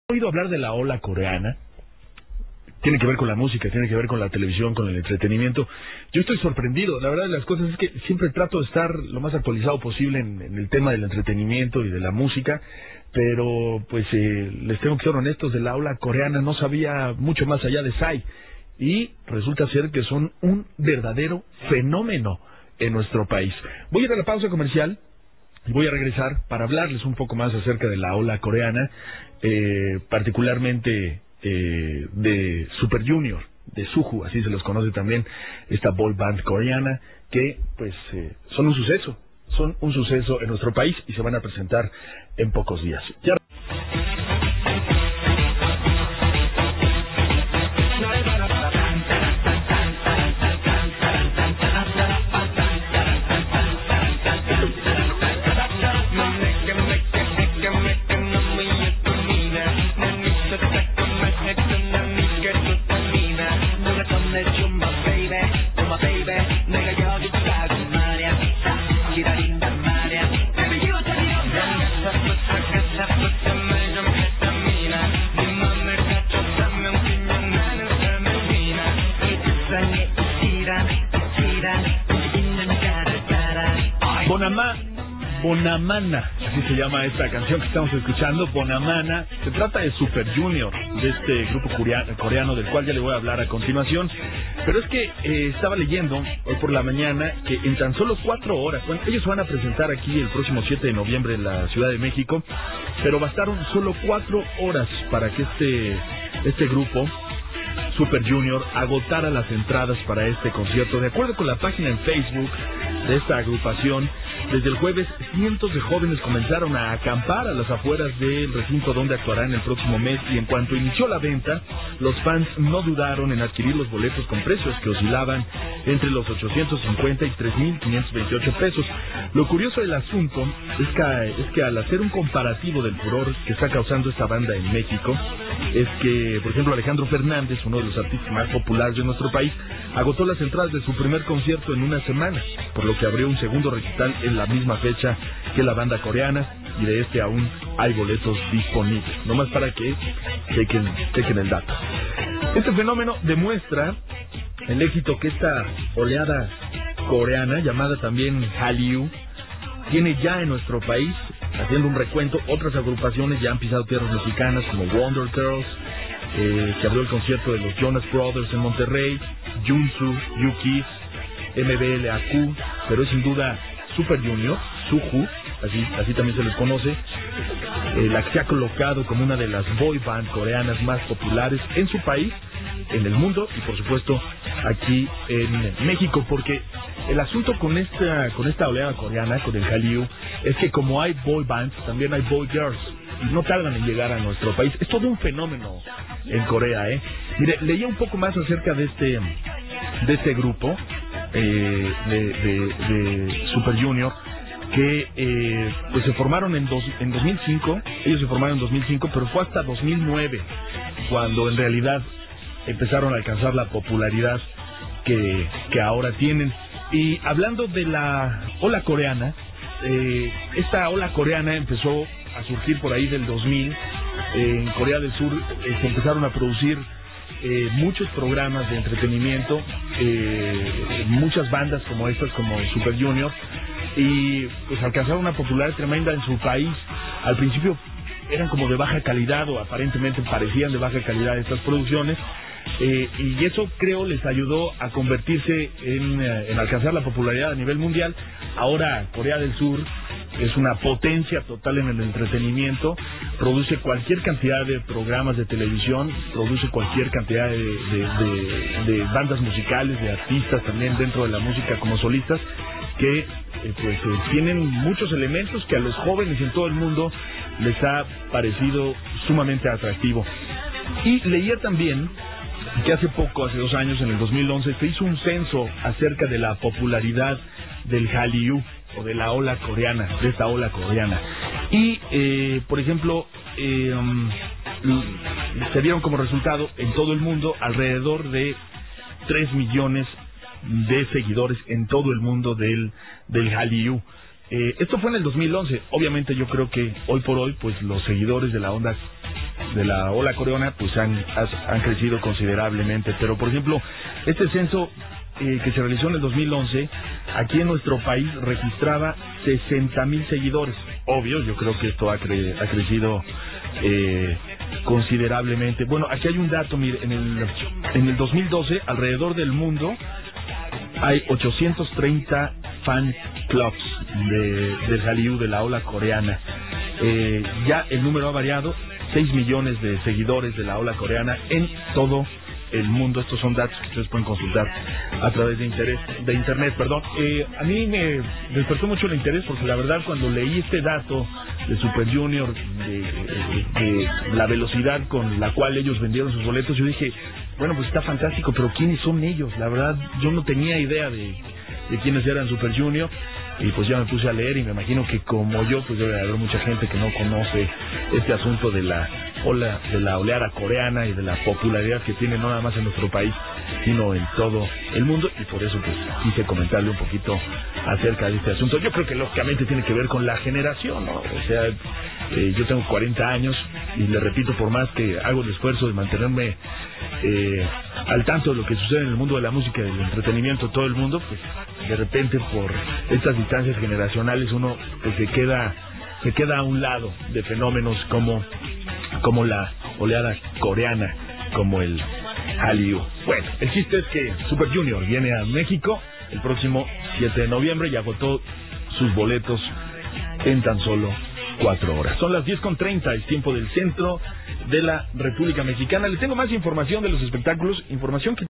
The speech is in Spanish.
He oído hablar de la ola coreana. Tiene que ver con la música, tiene que ver con la televisión, con el entretenimiento. Yo estoy sorprendido. La verdad de las cosas es que siempre trato de estar lo más actualizado posible en el tema del entretenimiento y de la música, pero pues les tengo que ser honestos, de la ola coreana no sabía mucho más allá de Psy, y resulta ser que son un verdadero fenómeno en nuestro país. Voy a ir a la pausa comercial y voy a regresar para hablarles un poco más acerca de la ola coreana, particularmente de Super Junior, de Suju, así se los conoce también, esta boy band coreana, que pues son un suceso en nuestro país y se van a presentar en pocos días. Ya. Bonamana, así se llama esta canción que estamos escuchando, Bonamana. Se trata de Super Junior, de este grupo coreano del cual ya le voy a hablar a continuación. Pero es que estaba leyendo hoy por la mañana que en tan solo 4 horas, bueno, ellos van a presentar aquí el próximo 7 de noviembre en la Ciudad de México, pero bastaron solo 4 horas para que este grupo Super Junior agotara las entradas para este concierto. De acuerdo con la página en Facebook de esta agrupación, desde el jueves cientos de jóvenes comenzaron a acampar a las afueras del recinto donde actuarán el próximo mes, y en cuanto inició la venta, los fans no dudaron en adquirir los boletos con precios que oscilaban entre los 850 y 3,528 pesos. Lo curioso del asunto es que al hacer un comparativo del furor que está causando esta banda en México, es que, por ejemplo, Alejandro Fernández, uno de los artistas más populares de nuestro país, agotó las entradas de su primer concierto en una semana, por lo que abrió un segundo recital en la misma fecha que la banda coreana, y de este aún hay boletos disponibles. Nomás para que chequen el dato. Este fenómeno demuestra el éxito que esta oleada coreana, llamada también Hallyu, tiene ya en nuestro país. Haciendo un recuento, otras agrupaciones ya han pisado tierras mexicanas, como Wonder Girls, que abrió el concierto de los Jonas Brothers en Monterrey, Junsu, U-Kiss, MBLAQ, pero es sin duda Super Junior, Suju, así también se les conoce, la que se ha colocado como una de las boy band coreanas más populares en su país, en el mundo y por supuesto aquí en México, porque el asunto con esta oleada coreana, con el Hallyu, es que como hay boy bands, también hay boy girls, y no tardan en llegar a nuestro país. Es todo un fenómeno en Corea, Mire, leía un poco más acerca de este grupo de Super Junior, que pues se formaron en 2005. Ellos se formaron en 2005, pero fue hasta 2009 cuando en realidad empezaron a alcanzar la popularidad que ahora tienen. Y hablando de la ola coreana, esta ola coreana empezó a surgir por ahí del 2000. En Corea del Sur se empezaron a producir muchos programas de entretenimiento, muchas bandas como estas, como Super Junior, y pues alcanzaron una popularidad tremenda en su país. Al principio eran como de baja calidad, o aparentemente parecían de baja calidad estas producciones, y eso creo les ayudó a convertirse en alcanzar la popularidad a nivel mundial. Ahora Corea del Sur es una potencia total en el entretenimiento, produce cualquier cantidad de programas de televisión, produce cualquier cantidad de bandas musicales, de artistas también dentro de la música como solistas, que tienen muchos elementos que a los jóvenes en todo el mundo les ha parecido sumamente atractivo. Y leía también que hace 2 años, en el 2011, se hizo un censo acerca de la popularidad del Hallyu, o de la ola coreana, de esta ola coreana. Y, por ejemplo, se dieron como resultado en todo el mundo alrededor de 3 millones de seguidores en todo el mundo del Hallyu. Esto fue en el 2011. Obviamente yo creo que hoy por hoy pues los seguidores de la onda de la ola coreana pues han crecido considerablemente. Pero por ejemplo, este censo que se realizó en el 2011, aquí en nuestro país registraba 60,000 seguidores. Obvio, yo creo que esto ha crecido considerablemente. Bueno, aquí hay un dato, mire, en el 2012, alrededor del mundo, hay 830 fan clubs del Hallyu, de la ola coreana. Ya el número ha variado, 6 millones de seguidores de la ola coreana en todo el mundo. Estos son datos que ustedes pueden consultar a través de internet. A mí me despertó mucho el interés porque la verdad cuando leí este dato de Super Junior, de la velocidad con la cual ellos vendieron sus boletos, yo dije, bueno, pues está fantástico, pero ¿quiénes son ellos? La verdad, yo no tenía idea de quiénes eran Super Junior, y pues ya me puse a leer y me imagino que como yo, pues debe haber mucha gente que no conoce este asunto de la oleada coreana y de la popularidad que tiene no nada más en nuestro país, sino en todo el mundo, y por eso pues quise comentarle un poquito acerca de este asunto. Yo creo que lógicamente tiene que ver con la generación, ¿no? O sea, yo tengo 40 años y le repito, por más que hago el esfuerzo de mantenerme al tanto de lo que sucede en el mundo de la música y del entretenimiento, todo el mundo, pues de repente por estas distancias generacionales uno pues, se queda a un lado de fenómenos como la oleada coreana, como el Hallyu. Bueno, el chiste es que Super Junior viene a México el próximo 7 de noviembre y agotó sus boletos en tan solo 4 horas. Son las 10:30, es tiempo del centro de la República Mexicana. Les tengo más información de los espectáculos, información que